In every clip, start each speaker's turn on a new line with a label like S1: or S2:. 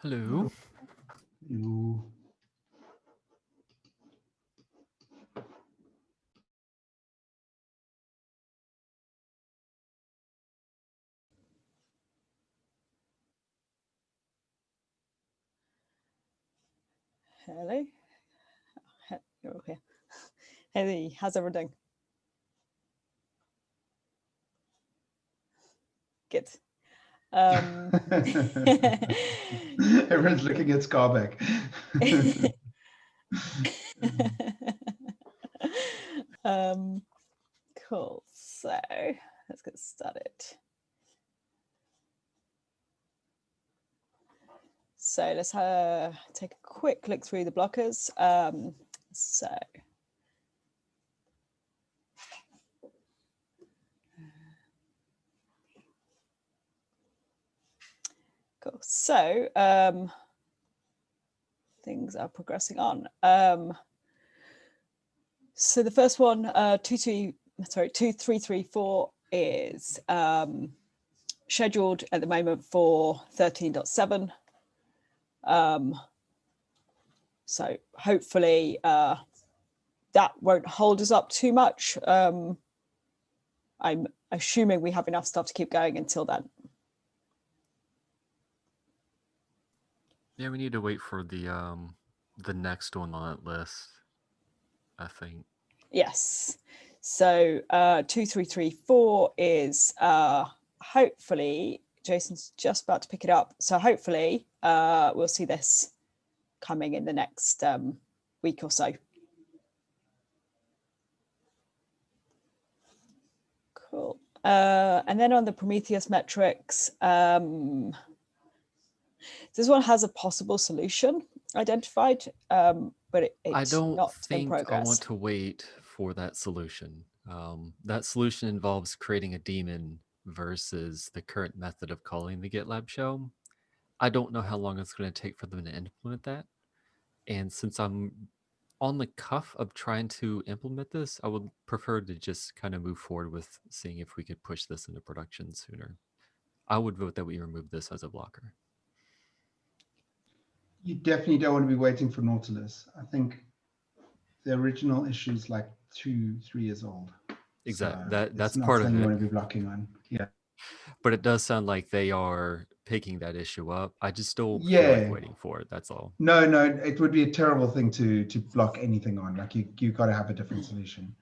S1: Hello.
S2: You.
S3: Hello. You're okay. Hey, how's everything? Good.
S2: Everyone's looking at Scarback.
S3: Cool. So let's get started. So let's take a quick look through the blockers. Cool. So things are progressing on. So the first one, 2334 is scheduled at the moment for 13.7. So hopefully that won't hold us up too much. I'm assuming we have enough stuff to keep going until then.
S1: Yeah, we need to wait for the next one on that list, I think.
S3: Yes. So 2334 is hopefully, Jason's just about to pick it up. So hopefully we'll see this coming in the next week or so. Cool. And then on the Prometheus metrics, this one has a possible solution identified, but
S1: I
S3: it's
S1: don't
S3: not in
S1: think
S3: progress.
S1: I want to wait for that solution. That solution involves creating a daemon versus the current method of calling the GitLab shell. I don't know how long it's going to take for them to implement that. And since I'm on the cuff of trying to implement this, I would prefer to just kind of move forward with seeing if we could push this into production sooner. I would vote that we remove this as a blocker.
S2: You definitely don't want to be waiting for Nautilus. I think the original issue is like 2-3 years old.
S1: Exactly.
S2: So
S1: That's
S2: not
S1: part of
S2: something you
S1: it.
S2: want to be blocking on. Yeah.
S1: But it does sound like they are picking that issue up. I just don't feel like waiting for it. That's all.
S2: No, it would be a terrible thing to block anything on. Like you got to have a different solution.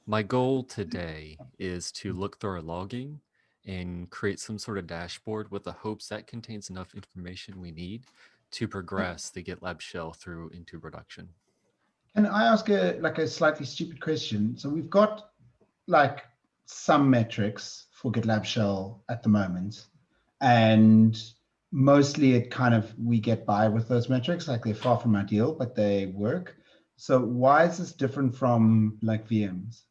S1: My goal today is to look through our logging and create some sort of dashboard with the hopes that contains enough information we need to progress the GitLab shell through into production.
S2: Can I ask a slightly stupid question? So we've got like some metrics for GitLab shell at the moment, and mostly it kind of, we get by with those metrics. Like they're far from ideal, but they work. So why is this different from like VMs?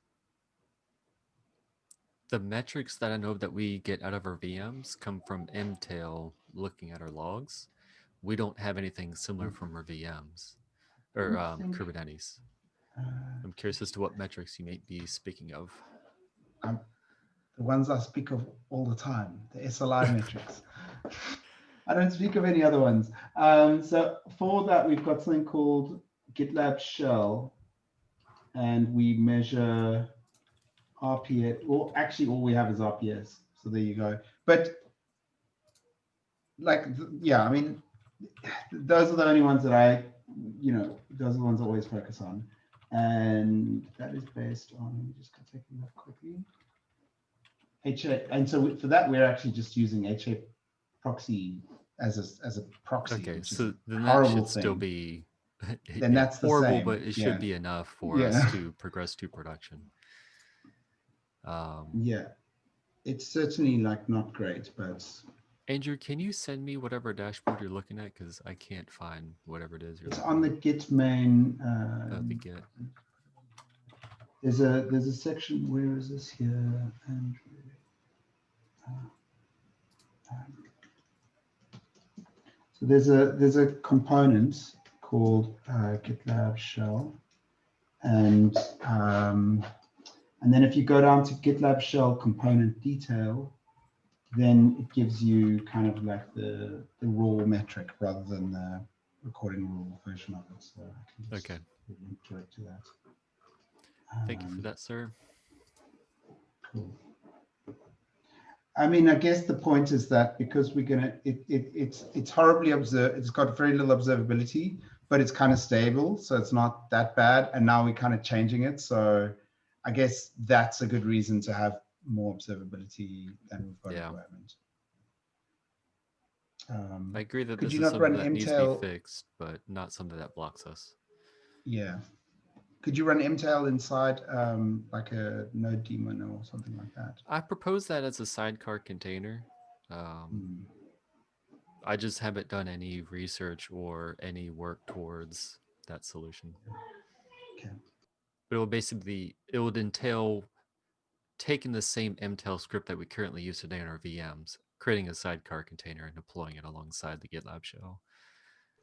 S1: The metrics that I know that we get out of our VMs come from MTail looking at our logs. We don't have anything similar from our VMs or Kubernetes. I'm curious as to what metrics you may be speaking of.
S2: The ones I speak of all the time, the SLI metrics. I don't speak of any other ones. So for that, we've got something called GitLab shell, and we measure RPS, or actually all we have is RPS. So there you go. But like, yeah, I mean, those are the only ones that those are the ones I always focus on. And that is based on, let me just take a look quickly. HA, and so for that, we're actually just using HA proxy as a proxy.
S1: Okay, so then
S2: that
S1: should still be
S2: then that's
S1: horrible,
S2: the same.
S1: but it should be enough for us to progress to production.
S2: Yeah, it's certainly like not great, but
S1: Andrew, can you send me whatever dashboard you're looking at? Because I can't find whatever it is you're
S2: it's
S1: looking
S2: on the Git main.
S1: the Git.
S2: There's a section. Where is this here, Andrew? So there's a component called GitLab shell, and then if you go down to GitLab shell component detail, then it gives you kind of like the raw metric rather than the recording rule version of it. So I can just
S1: Okay.
S2: link direct to that.
S1: Thank you for that, sir.
S2: Cool. I mean, I guess the point is that because we're gonna, it's horribly observed. It's got very little observability, but it's kind of stable, so it's not that bad. And now we're kind of changing it, so I guess that's a good reason to have more observability than we've got at the moment.
S1: I agree that
S2: Could
S1: this
S2: you
S1: is
S2: not
S1: something
S2: run
S1: that needs to be
S2: mtail?
S1: fixed, but not something that blocks us.
S2: Yeah. Could you run mtail inside like a node daemon or something like that?
S1: I propose that as a sidecar container. I just haven't done any research or any work towards that solution.
S2: Okay.
S1: But it would entail taking the same mtail script that we currently use today in our VMs, creating a sidecar container and deploying it alongside the GitLab shell.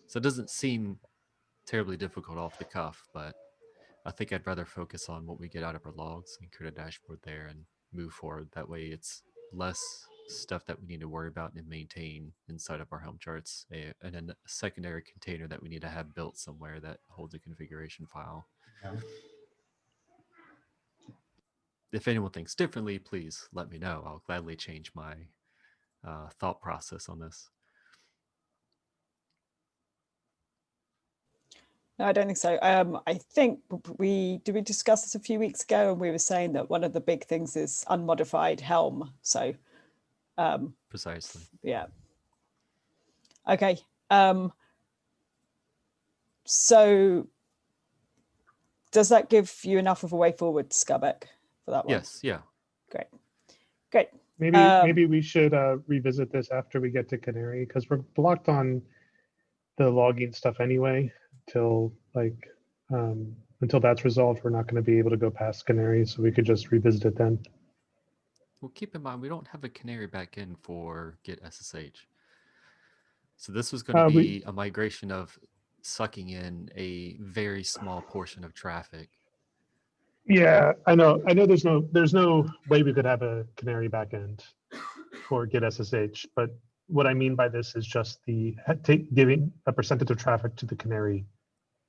S1: So it doesn't seem terribly difficult off the cuff, but I think I'd rather focus on what we get out of our logs and create a dashboard there and move forward. That way it's less stuff that we need to worry about and maintain inside of our Helm charts, and then a secondary container that we need to have built somewhere that holds a configuration file.
S2: Yeah.
S1: If anyone thinks differently, please let me know. I'll gladly change my thought process on this.
S3: No, I don't think so. I think we discuss this a few weeks ago, and we were saying that one of the big things is unmodified Helm. So
S1: precisely.
S3: Yeah. Okay. So does that give you enough of a way forward, Skubbeck, for that one?
S1: Yes. Yeah.
S3: Great. Great.
S4: Maybe we should revisit this after we get to Canary, because we're blocked on the logging stuff anyway till like until that's resolved. We're not going to be able to go past Canary, so we could just revisit it then.
S1: Well, keep in mind we don't have a Canary backend for Git SSH, so this was going to be a migration of sucking in a very small portion of traffic.
S4: Yeah, I know. There's no way we could have a Canary backend for Git SSH, but what I mean by this is just giving a percentage of traffic to the Canary.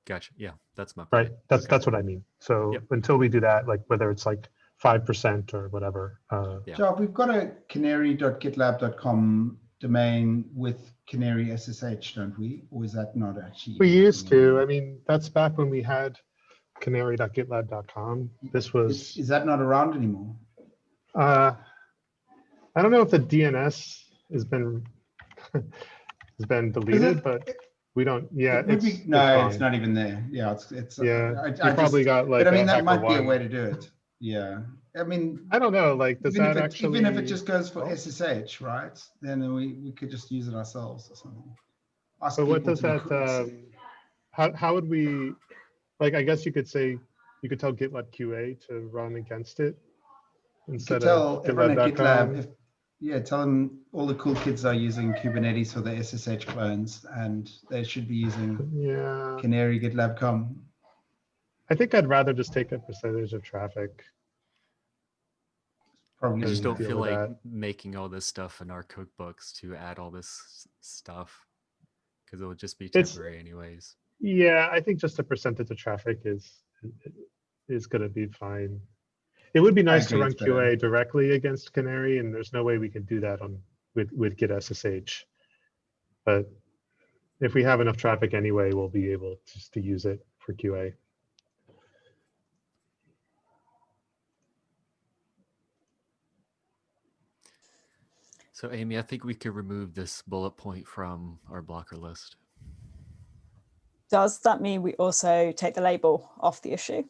S1: Gotcha. Yeah, that's my point.
S4: Right. That's what I mean. So until we do that, like whether it's like 5% or whatever.
S2: Job, we've got a canary.gitlab.com domain with Canary SSH, don't we? Or is that not actually?
S4: We used to. I mean, that's back when we had canary.gitlab.com. This was.
S2: Is that not around anymore?
S4: I don't know if the DNS has been deleted, but we don't. Yeah,
S2: it's not even there. Yeah, it's.
S4: Yeah, I probably got like.
S2: But I mean, that might be a way to do it. Yeah, I mean,
S4: I don't know. Like, does that actually?
S2: Even if it just goes for SSH, right? Then we could just use it ourselves or something.
S4: So what does that? How would we? Like, I guess you could say you could tell GitLab QA to run against it instead of GitLab.com.
S2: Tell them all the cool kids are using Kubernetes for their SSH clones, and they should be using Canary GitLab.com.
S4: I think I'd rather just take a percentage of traffic.
S1: Probably. I just don't feel like making all this stuff in our cookbooks to add all this stuff, because it would just be temporary anyways.
S4: Yeah, I think just a percentage of traffic is going to be fine. It would be nice to run QA directly against Canary, and there's no way we can do that with Git SSH. But if we have enough traffic anyway, we'll be able just to use it for QA.
S1: So Amy, I think we could remove this bullet point from our blocker list.
S3: Does that mean we also take the label off the issue?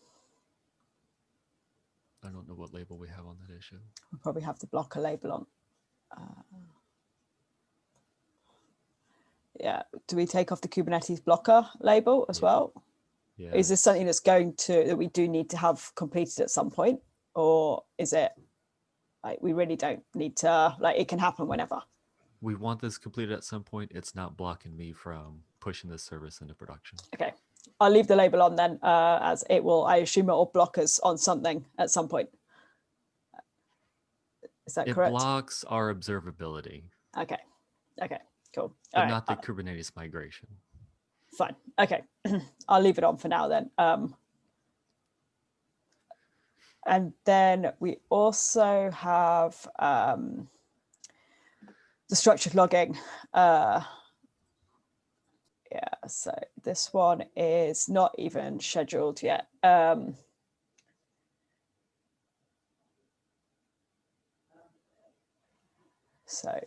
S1: I don't know what label we have on that issue.
S3: We'll probably have the blocker label on. Yeah, do we take off the Kubernetes blocker label as well? Yeah. Is this something that's that we do need to have completed at some point? Or is it like we really don't need to, like it can happen whenever?
S1: We want this completed at some point. It's not blocking me from pushing this service into production.
S3: Okay, I'll leave the label on then, as it will, I assume it will block us on something at some point. Is that
S1: It
S3: correct?
S1: blocks our observability,
S3: Okay. Okay. Cool.
S1: but
S3: All right.
S1: not the Kubernetes migration.
S3: Fine. Okay. I'll leave it on for now then. And then we also have the structured logging. Yeah, so this one is not even scheduled yet. So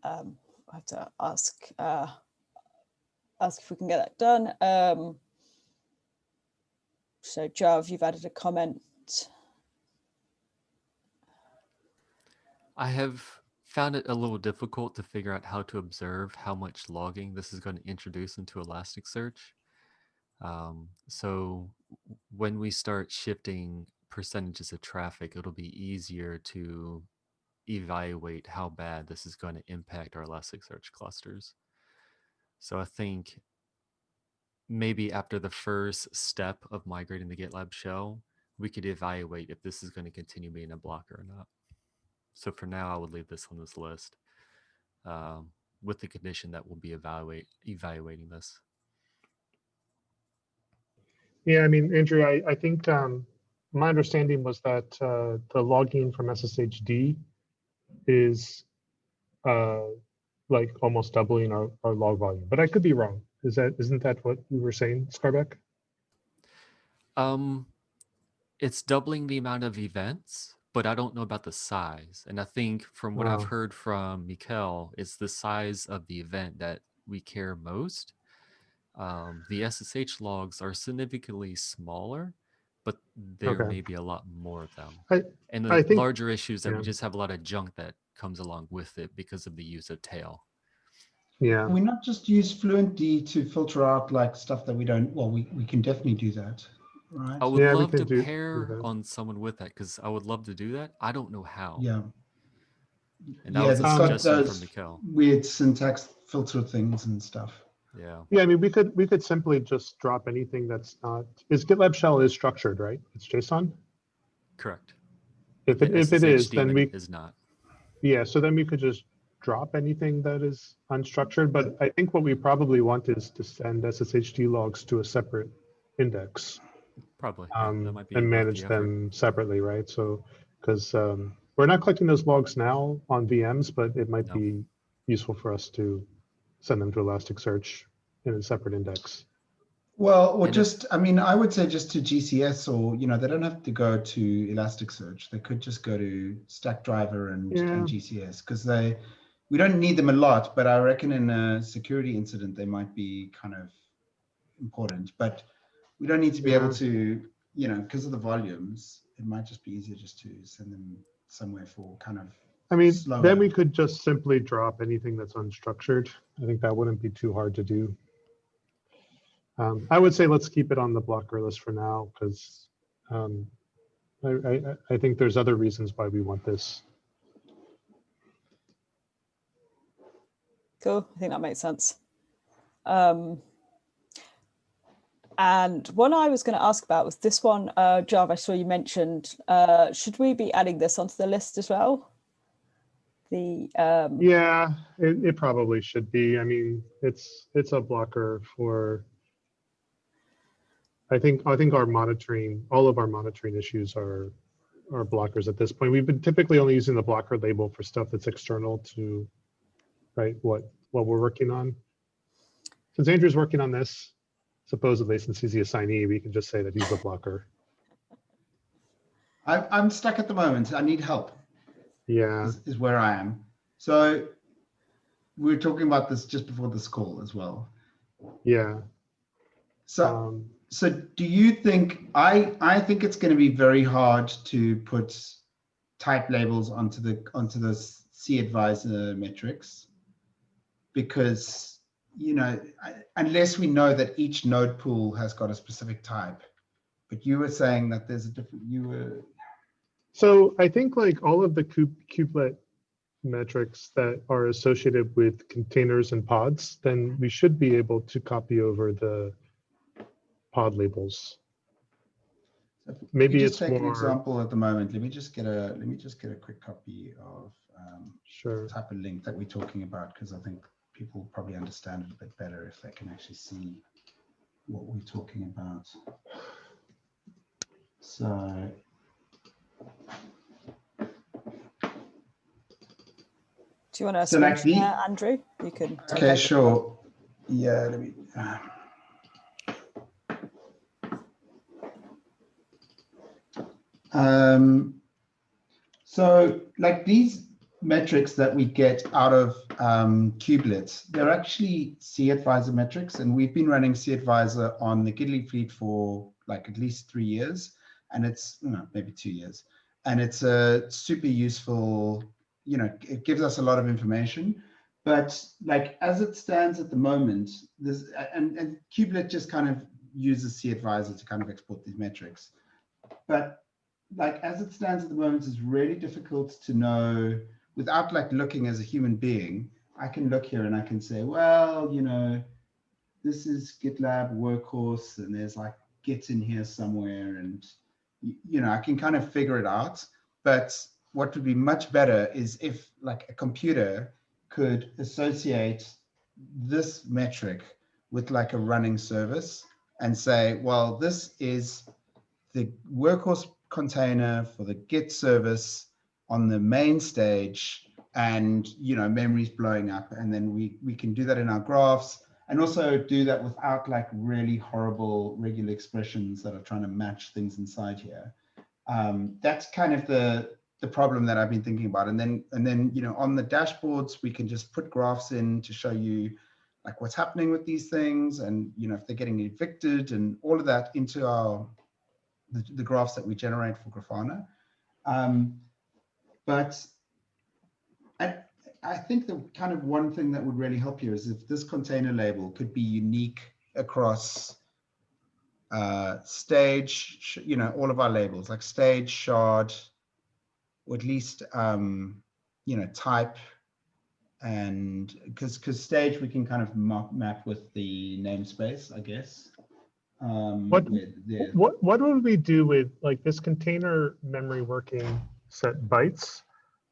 S3: I have to ask if we can get that done. So Jav, you've added a comment.
S1: I have found it a little difficult to figure out how to observe how much logging this is going to introduce into Elasticsearch. So when we start shifting percentages of traffic, it'll be easier to evaluate how bad this is going to impact our Elasticsearch clusters. So I think maybe after the first step of migrating the GitLab shell, we could evaluate if this is going to continue being a blocker or not. So for now, I would leave this on this list with the condition that we'll be evaluating this.
S4: Yeah, I mean, Andrew, I think my understanding was that the logging from SSHD is like almost doubling our log volume, but I could be wrong. Isn't that what you were saying, Scarbeck?
S1: It's doubling the amount of events, but I don't know about the size. And I think from what I've heard from Mikkel, it's the size of the event that we care most. The SSH logs are significantly smaller, but there may be a lot more of them. And the larger issue is that we just have a lot of junk that comes along with it because of the use of tail.
S4: Yeah.
S2: Can we not just use FluentD to filter out like stuff that we don't, well, we can definitely do that, right?
S1: I would love to pair on someone with that because I would love to do that. I don't know how.
S2: Yeah.
S1: And that was a suggestion from Mikkel.
S2: Weird syntax filter things and stuff.
S1: Yeah.
S4: Yeah, I mean, we could simply just drop anything that's not. GitLab shell is structured, right? It's JSON.
S1: Correct.
S4: If it is, then we
S1: is not.
S4: Yeah, so then we could just drop anything that is unstructured. But I think what we probably want is to send SSHD logs to a separate index.
S1: Probably.
S4: That might be and manage them separately, right? So because we're not collecting those logs now on VMs, but it might be useful for us to send them to Elasticsearch in a separate index.
S2: Well, or just, I mean, I would say just to GCS, or, you know, they don't have to go to Elasticsearch. They could just go to Stackdriver and GCS, because we don't need them a lot, but I reckon in a security incident, they might be kind of important, but we don't need to be able to, you know, because of the volumes, it might just be easier just to send them somewhere for kind of
S4: I mean,
S2: slower.
S4: then we could just simply drop anything that's unstructured. I think that wouldn't be too hard to do. I would say let's keep it on the blocker list for now, because I think there's other reasons why we want this.
S3: Cool, I think that makes sense. And one I was going to ask about was this one, Jav, I saw you mentioned, should we be adding this onto the list as well?
S4: Yeah, it probably should be. I mean, it's a blocker for, I think our monitoring, all of our monitoring issues are blockers at this point. We've been typically only using the blocker label for stuff that's external to, right, what we're working on. Since Andrew's working on this, supposedly, since he's the assignee, we can just say that he's the blocker.
S2: I'm stuck at the moment. I need help.
S4: Yeah,
S2: is where I am. So we were talking about this just before this call as well.
S4: Yeah.
S2: So so do you think, I think it's going to be very hard to put type labels onto the cAdvisor metrics, because, you know, unless we know that each node pool has got a specific type. But you were saying that there's a different,
S4: So I think like all of the kubelet metrics that are associated with containers and pods, then we should be able to copy over the pod labels.
S2: So if
S4: maybe
S2: we just
S4: it's
S2: take an
S4: more
S2: example at the moment. Let me just get a quick copy of
S4: sure.
S2: the type of link that we're talking about, because I think people probably understand it a bit better if they can actually see what we're talking about. So
S3: Do you want to
S2: So like
S3: screen share, Andrew? You can. Take
S2: okay,
S3: over.
S2: sure. Yeah, let me. So like these metrics that we get out of kubelets, they're actually cAdvisor metrics, and we've been running cAdvisor on the GitLab fleet for like at least 3 years, and it's maybe 2 years, and it's a super useful. It gives us a lot of information, but like as it stands at the moment, this and kubelet just kind of uses cAdvisor to kind of export these metrics, but like as it stands at the moment, it's really difficult to know without like looking as a human being. I can look here and I can say, well, this is GitLab workhorse, and there's like Git in here somewhere, and I can kind of figure it out. But what would be much better is if like a computer could associate this metric with like a running service and say, well, this is the workhorse container for the Git service on the main stage, and memory's blowing up, and then we can do that in our graphs, and also do that without like really horrible regular expressions that are trying to match things inside here. That's kind of the problem that I've been thinking about, and then on the dashboards we can just put graphs in to show you like what's happening with these things, and if they're getting evicted and all of that into our the graphs that we generate for Grafana. But I think the kind of one thing that would really help you is if this container label could be unique across stage, all of our labels, like stage, shard, or at least, type, and because stage we can kind of map with the namespace, I guess.
S4: What would we do with like this container memory working set bytes?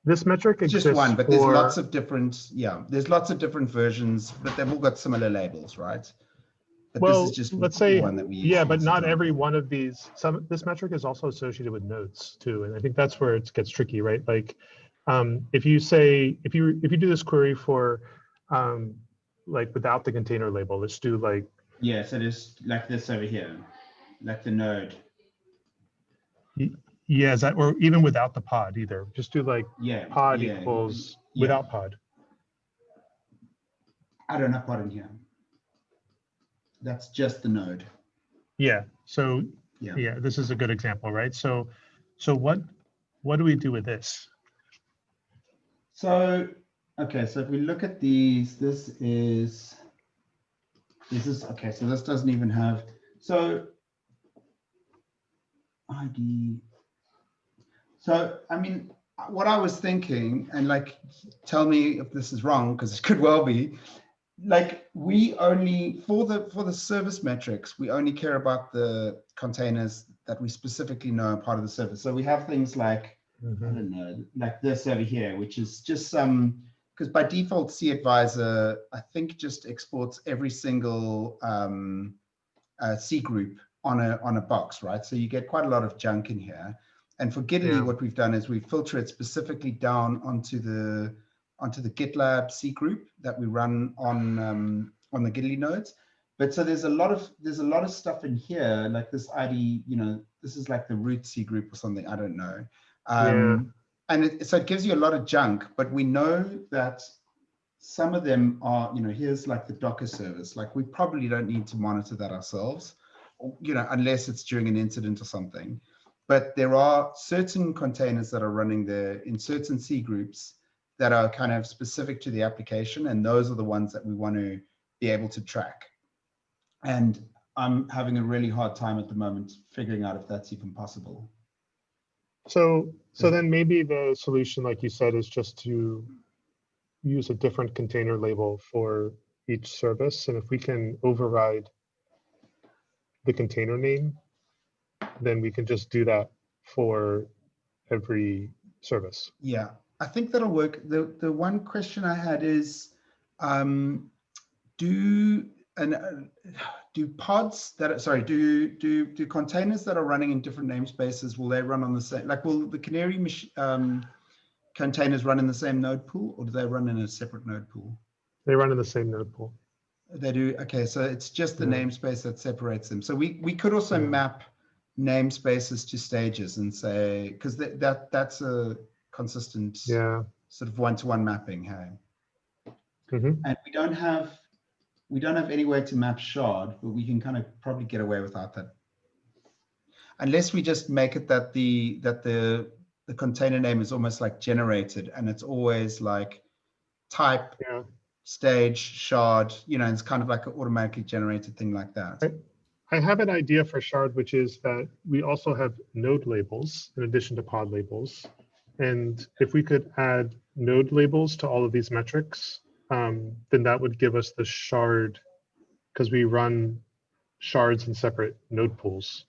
S4: This metric exists
S2: just one, but
S4: for...
S2: there's lots of different, there's lots of different versions, but they've all got similar labels, right? But
S4: well,
S2: this is just
S4: let's say,
S2: one that we use.
S4: yeah, but not every one of these. This metric is also associated with nodes too, and I think that's where it gets tricky, right? Like, if you do this query for, like without the container label, let's do like.
S2: Yeah, so there's like this over here, like the node.
S4: Yeah, is that, or even without the pod either? Just do like pod equals without pod.
S2: I don't have pod in here. That's just the node.
S4: Yeah. So yeah, this is a good example, right? So what do we do with this?
S2: So okay, so if we look at these, this is okay. So this doesn't even have ID. So I mean, what I was thinking, and like, tell me if this is wrong, because it could well be. Like we only for the service metrics, we only care about the containers that we specifically know are part of the service. So we have things like I don't know, like this over here, which is just some, because by default cAdvisor I think just exports every single C group on a box, right? So you get quite a lot of junk in here. And for GitLab, what we've done is we filter it specifically down onto the GitLab C group that we run on the GitLab nodes. But so there's a lot of stuff in here, like this ID, this is like the root C group or something, I don't know. And so it gives you a lot of junk, but we know that some of them are, here's like the Docker service, like we probably don't need to monitor that ourselves, unless it's during an incident or something. But there are certain containers that are running there in certain C groups that are kind of specific to the application, and those are the ones that we want to be able to track. And I'm having a really hard time at the moment figuring out if that's even possible.
S4: So then maybe the solution, like you said, is just to use a different container label for each service, and if we can override the container name, then we can just do that for every service.
S2: Yeah, I think that'll work. The one question I had is, do pods that are, sorry, do containers that are running in different namespaces, will they run on the same, like will the Canary containers run in the same node pool, or do they run in a separate node pool?
S4: They run in the same node pool.
S2: They do. Okay, so it's just the
S4: Yeah.
S2: namespace that separates them. So we could also map namespaces to stages and say, because that's a consistent sort of one-to-one mapping. Hey, and we don't have any way to map shard, but we can kind of probably get away without that, unless we just make it that the container name is almost like generated, and it's always like type. Stage, shard, it's kind of like an automatically generated thing like that.
S4: I have an idea for shard, which is that we also have node labels in addition to pod labels. And if we could add node labels to all of these metrics, then that would give us the shard, because we run shards in separate node pools.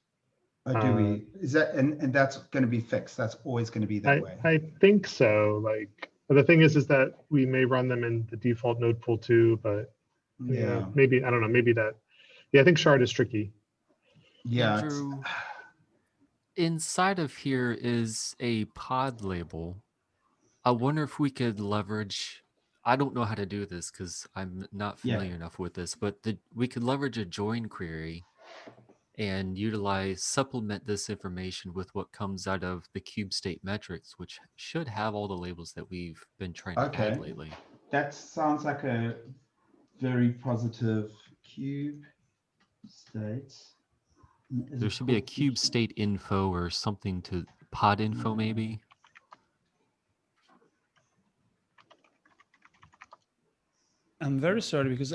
S2: Oh, do we? Is that, and that's going to be fixed? That's always going to be that way?
S4: I think so. Like, the thing is that we may run them in the default node pool too, but maybe, I don't know, maybe that, I think shard is tricky.
S2: Yeah.
S1: Andrew, inside of here is a pod label. I wonder if we could leverage, I don't know how to do this because I'm not familiar enough with this, but we could leverage a join query and supplement this information with what comes out of the cube state metrics, which should have all the labels that we've been trying to add lately.
S2: That sounds like a very positive cube state.
S1: There should be a cube state info or something to pod info maybe.
S5: I'm very sorry because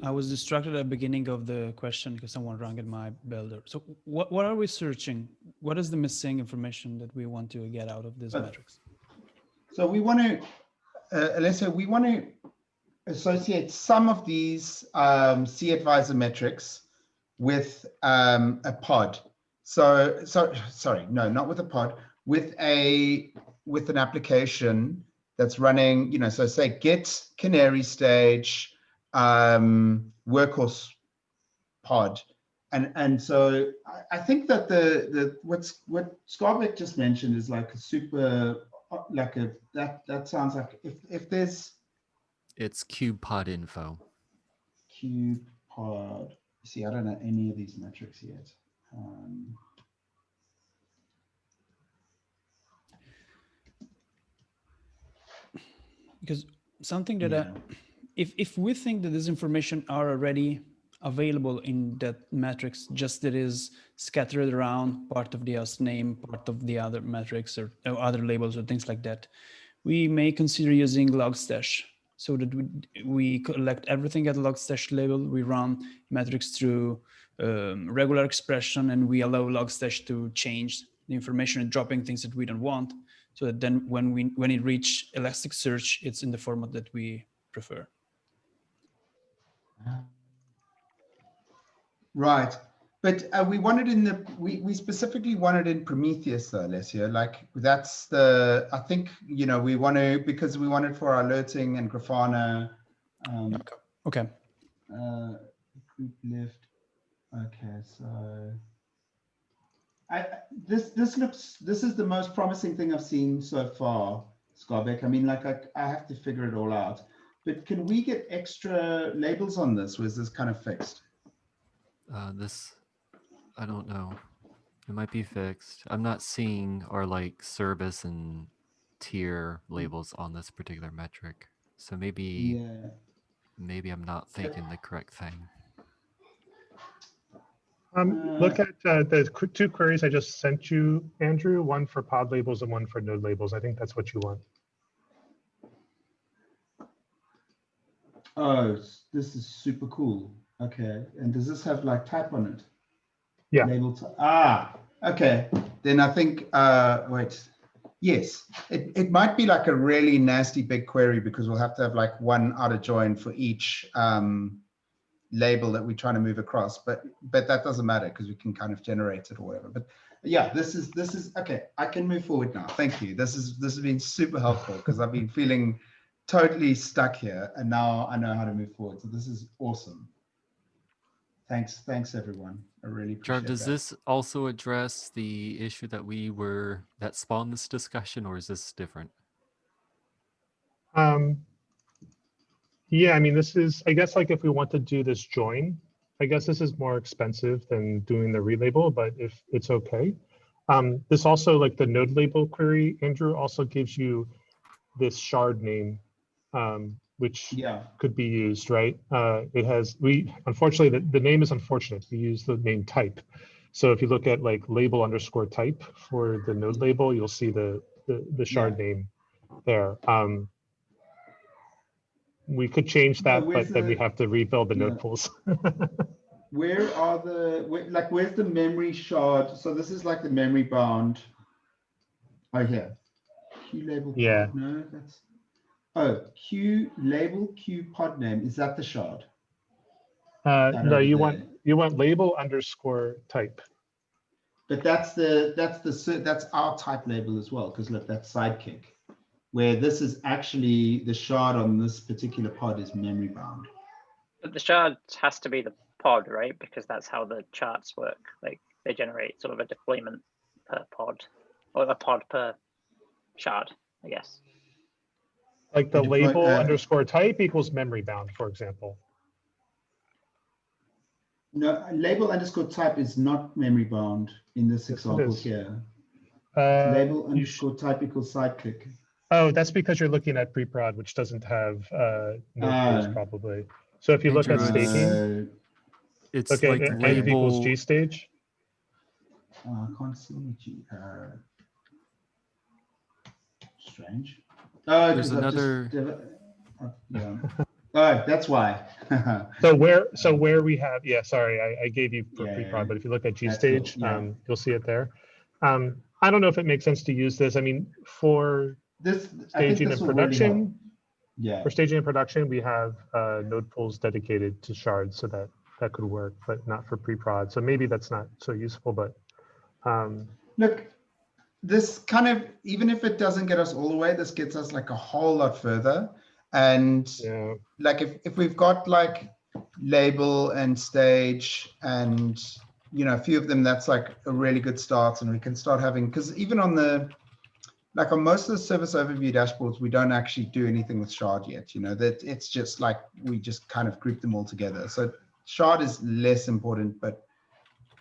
S5: I was distracted at the beginning of the question because someone rang at my builder. So what are we searching? What is the missing information that we want to get out of this metrics?
S2: So we want to, Alessio, we want to associate some of these C-advisor metrics with a pod. So sorry, no, not with a pod, with an application that's running, so say git canary stage workhorse pod, and so I think that what Skarbek just mentioned is like a super, like that sounds like if there's,
S1: it's cube pod info.
S2: Cube pod. See, I don't know any of these metrics yet.
S5: Because something that if we think that this information are already available in that matrix, just that is scattered around part of the host name, part of the other metrics or other labels or things like that, we may consider using logstash so that we collect everything at the logstash level. We run metrics through regular expression, and we allow logstash to change the information and dropping things that we don't want, so that then when it reach Elasticsearch, it's in the format that we prefer.
S2: Right, but we wanted we specifically wanted in Prometheus though, Alessio. Like that's I think we want to, because we want it for our alerting and Grafana.
S5: Okay.
S2: Group lift. Okay, so this is the most promising thing I've seen so far, Skarbek. I mean, like I have to figure it all out. But can we get extra labels on this, or is this kind of fixed?
S1: This, I don't know. It might be fixed. I'm not seeing our like service and tier labels on this particular metric. So maybe I'm not thinking the correct thing.
S4: Look at the two queries I just sent you, Andrew, one for pod labels and one for node labels. I think that's what you want.
S2: Oh, this is super cool. Okay, and does this have like type on it?
S4: Yeah.
S2: Label okay. Then I think, wait, yes. It might be like a really nasty big query, because we'll have to have like one outer join for each label that we're trying to move across, but that doesn't matter because we can kind of generate it or whatever. But yeah, this is okay. I can move forward now. Thank you. This has been super helpful because I've been feeling totally stuck here, and now I know how to move forward. So this is awesome. Thanks everyone. I really appreciate
S1: Jar, does
S2: that.
S1: this also address the issue that spawned this discussion, or is this different?
S4: Yeah, I mean, this is, I guess, like if we want to do this join, I guess this is more expensive than doing the relabel, but if it's okay. This also, like the node label query, Andrew, also gives you this shard name, which could be used, right? It has, unfortunately, the name is unfortunate. We use the name type. So if you look at like label _ type for the node label, you'll see the shard name there. We could change that, but then we have to rebuild the node pools.
S2: Where are where's the memory shard? So this is like the memory bound. Oh, here. Q label.
S4: Yeah.
S2: Pod. No, that's. Q label Q pod name. Is that the shard?
S4: No, you want label _ type.
S2: But that's our type label as well, because look, that's sidekick. Where this is actually the shard on this particular pod is memory bound.
S6: But the shard has to be the pod, right? Because that's how the charts work. Like they generate sort of a deployment per pod, or a pod per shard, I guess.
S4: Like the label _ type equals memory bound, for example.
S2: No, label _ type is not memory bound in this example here. Label _ type equals sidekick.
S4: Oh, that's because you're looking at pre-prod, which doesn't have node pools probably. So if you look at staging,
S1: it's
S4: look
S1: like
S4: at
S1: label
S4: equals G stage.
S2: I can't see G. Strange. Oh,
S1: there's another.
S2: Yeah. Oh, that's why.
S4: so where we have, sorry, I gave you for pre-prod, but if you look at G stage, cool. You'll see it there. I don't know if it makes sense to use this. I mean, for staging and production,
S2: really
S4: for staging and production, we have node pools dedicated to shards, so that could work, but not for pre-prod. So maybe that's not so useful, but
S2: look, this kind of, even if it doesn't get us all the way, this gets us like a whole lot further. And like if we've got like label and stage and a few of them, that's like a really good start, and we can start having, because even on on most of the service overview dashboards, we don't actually do anything with shard yet, that it's just like we just kind of group them all together. So shard is less important, but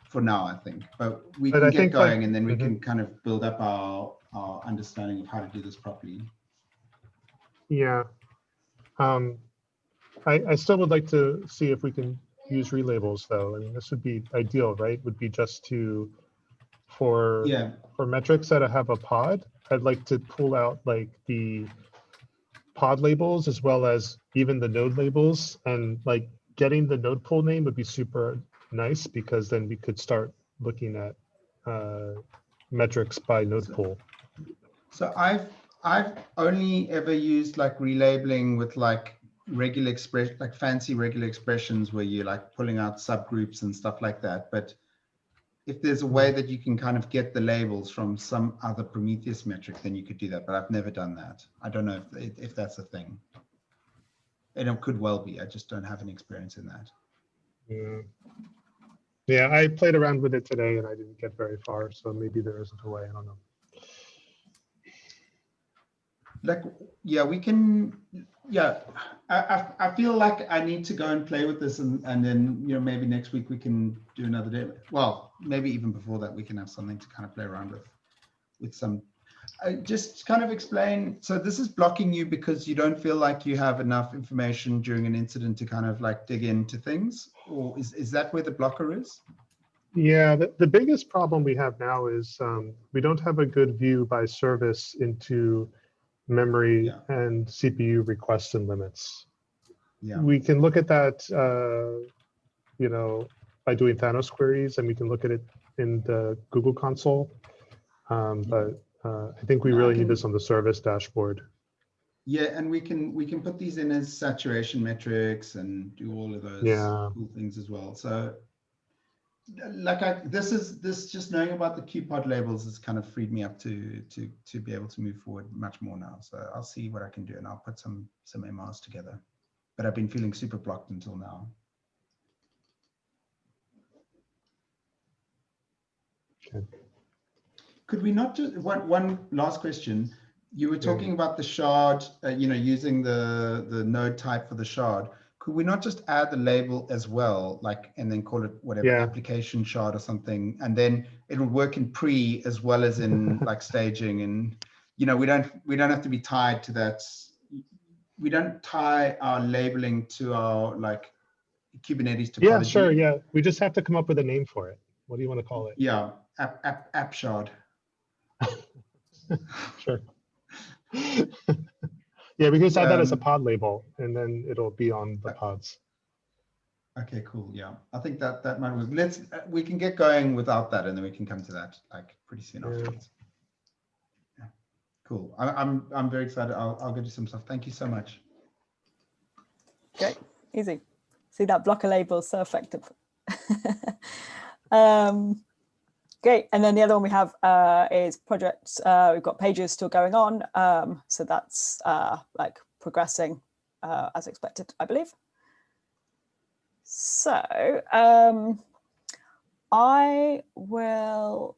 S2: for now, I think, but we can get going, and then we can kind of build up our understanding of how to do this properly.
S4: Yeah. I still would like to see if we can use relabels, though. I mean, this would be ideal, right? Would be just for metrics that have a pod, I'd like to pull out like the pod labels as well as even the node labels, and like getting the node pool name would be super nice, because then we could start looking at metrics by node pool.
S2: So I've only ever used like relabeling with like regular expression, like fancy regular expressions where you're like pulling out subgroups and stuff like that. But if there's a way that you can kind of get the labels from some other Prometheus metric, then you could do that. But I've never done that. I don't know if that's a thing. And it could well be. I just don't have any experience in that.
S4: Yeah, I played around with it today and I didn't get very far. So maybe there isn't a way. I don't know.
S2: Like, we can, I feel like I need to go and play with this, and then, maybe next week we can do another day. Well, maybe even before that, we can have something to kind of play around with some, just kind of explain. So this is blocking you because you don't feel like you have enough information during an incident to kind of like dig into things, or is that where the blocker is?
S4: Yeah, the biggest problem we have now is we don't have a good view by service into memory and CPU requests and limits. We can look at that, by doing Thanos queries, and we can look at it in the Google console. But I think we really need this on the service dashboard.
S2: Yeah, and we can put these in as saturation metrics and do all of those cool things as well. So like this just knowing about the QPod labels has kind of freed me up to be able to move forward much more now. So I'll see what I can do, and I'll put some MRs together. But I've been feeling super blocked until now.
S4: Okay.
S2: Could we not just one last question? You were talking about the shard, using the node type for the shard. Could we not just add the label as well, like, and then call it whatever, application shard or something, and then it'll work in pre as well as in like staging, and we don't have to be tied to that. We don't tie our labeling to our like Kubernetes topology.
S4: Yeah, sure. Yeah, we just have to come up with a name for it. What do you want to call it?
S2: Yeah, app shard.
S4: Sure. Yeah, we can just add that as a pod label, and then it'll be on the pods.
S2: Okay, cool. Yeah, I think that might work. We can get going without that, and then we can come to that like pretty soon afterwards. Yeah, cool. I'm very excited. I'll go do some stuff. Thank you so much.
S3: Great, easy. See that blocker label, so effective. Great, and then the other one we have is projects. We've got pages still going on, so that's like progressing as expected, I believe. So I will.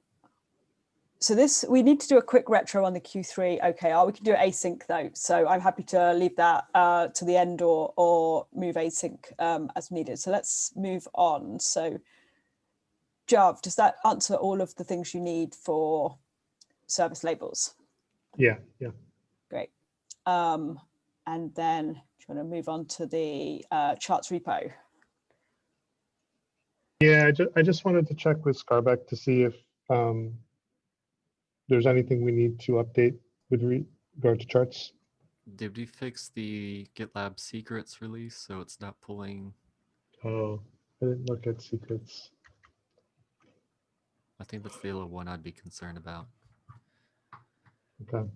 S3: So we need to do a quick retro on the Q3 OKR. We can do it async though, so I'm happy to leave that to the end or move async as needed. So let's move on. So Jav, does that answer all of the things you need for service labels?
S4: Yeah.
S3: Great. And then do you want to move on to the charts repo?
S4: Yeah, I just wanted to check with Scarbeck to see if there's anything we need to update with regard to charts.
S1: Did we fix the GitLab secrets release so it's not pulling?
S4: Oh, I didn't look at secrets.
S1: I think that's the other one I'd be concerned about.
S4: Okay.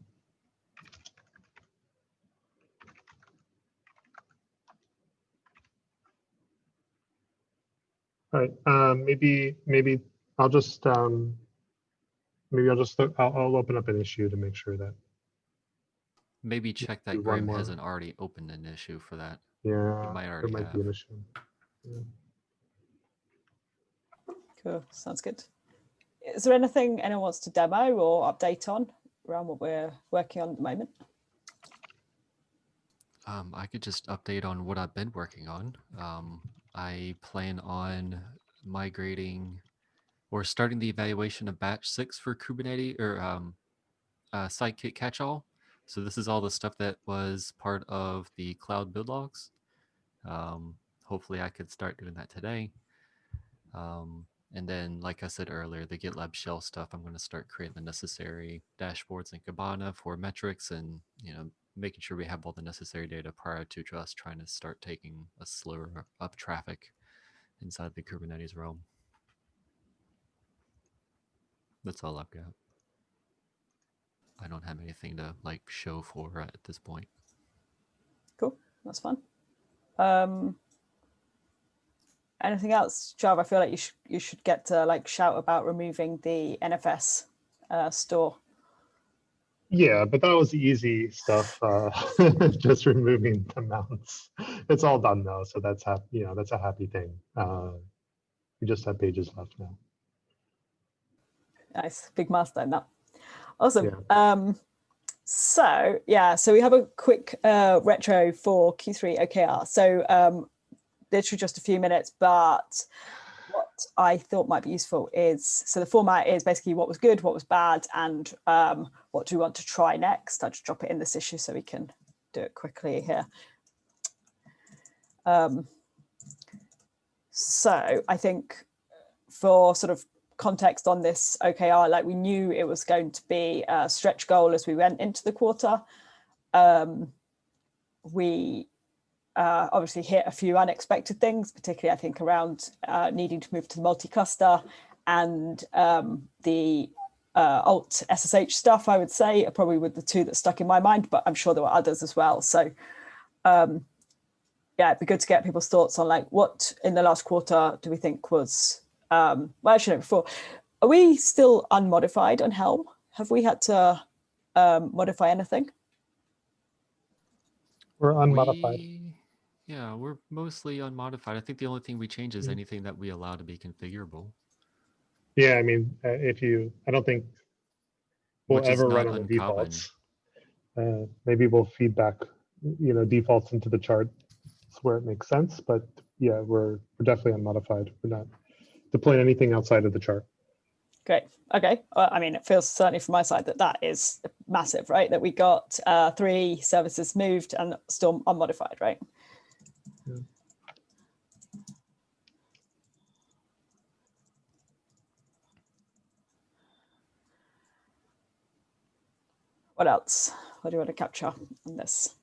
S4: All right. Maybe I'll just I'll open up an issue to make sure that.
S1: Maybe check that Graham hasn't already opened an issue for that.
S4: Yeah,
S1: it might already
S4: be an issue. Yeah.
S3: Cool, sounds good. Is there anything anyone wants to demo or update on around what we're working on at the moment?
S1: I could just update on what I've been working on. I plan on migrating or starting the evaluation of batch 6 for Kubernetes or Sidekick catch-all. So this is all the stuff that was part of the cloud build logs. Hopefully I could start doing that today. And then, like I said earlier, the GitLab shell stuff, I'm going to start creating the necessary dashboards in Kibana for metrics and, making sure we have all the necessary data prior to just trying to start taking a slower up traffic inside the Kubernetes realm. That's all I've got. I don't have anything to show for at this point.
S3: Cool, that's fun. Anything else, Jav? I feel like you should get to shout about removing the NFS store.
S4: Yeah, but that was the easy stuff. Just removing the mounts. It's all done now, so that's happy. That's a happy thing. We just have pages left now.
S3: Nice, big milestone that. Awesome.
S4: Yeah.
S3: So we have a quick retro for Q3 OKR. So literally just a few minutes, but what I thought might be useful is, so the format is basically what was good, what was bad, and what do we want to try next. I'll just drop it in this issue so we can do it quickly here. So I think for sort of context on this OKR, we knew it was going to be a stretch goal as we went into the quarter. We obviously hit a few unexpected things, particularly I think around needing to move to the multi-cluster and the alt SSH stuff, I would say, are probably with the two that stuck in my mind, but I'm sure there were others as well. So yeah, it'd be good to get people's thoughts on like what in the last quarter do we think was, well, actually, no, before, are we still unmodified on Helm? Have we had to modify anything?
S4: We're unmodified.
S1: Yeah, we're mostly unmodified. I think the only thing we change is anything that we allow to be configurable.
S4: Yeah, I mean, I don't think we'll
S1: Which is
S4: ever run
S1: not
S4: on the
S1: uncommon.
S4: defaults. Maybe we'll feedback, defaults into the chart where it makes sense. But yeah, we're definitely unmodified. We're not deploying anything outside of the chart.
S3: Great. Okay. Well, I mean, it feels certainly from my side that is massive, right? That we got 3 services moved and still unmodified, right?
S4: Yeah.
S3: What else? What do you want to capture on this?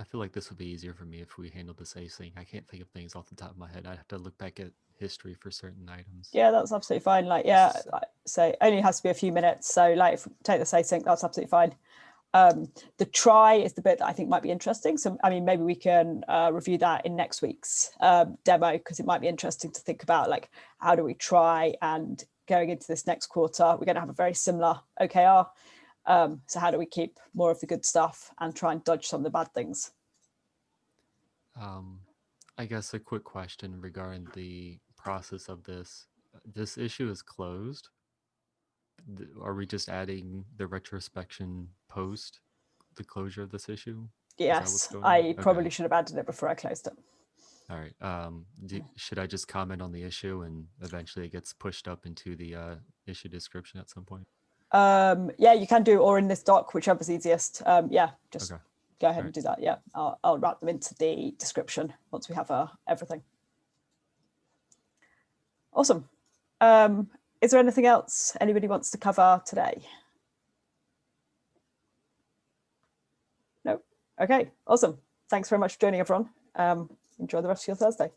S1: I feel like this would be easier for me if we handled this async. I can't think of things off the top of my head. I'd have to look back at history for certain items.
S3: Yeah, that's absolutely fine. Like, yeah, so only has to be a few minutes. So like, if we take this async, that's absolutely fine. The try is the bit that I think might be interesting. So, I mean, maybe we can review that in next week's demo, because it might be interesting to think about like, how do we try, and going into this next quarter, we're going to have a very similar OKR. So how do we keep more of the good stuff and try and dodge some of the bad things?
S1: I guess a quick question regarding the process of this. This issue is closed. Are we just adding the retrospection post the closure of this issue?
S3: Yes, I probably should have added it before I closed it.
S1: All right. Should I just comment on the issue and eventually it gets pushed up into the issue description at some point?
S3: Yeah, you can do, or in this doc, whichever's easiest. Yeah, just go ahead and do that. Yeah, I'll wrap them into the description once we have everything. Awesome. Is there anything else anybody wants to cover today? No? Okay, awesome. Thanks very much for joining, everyone. Enjoy the rest of your Thursday.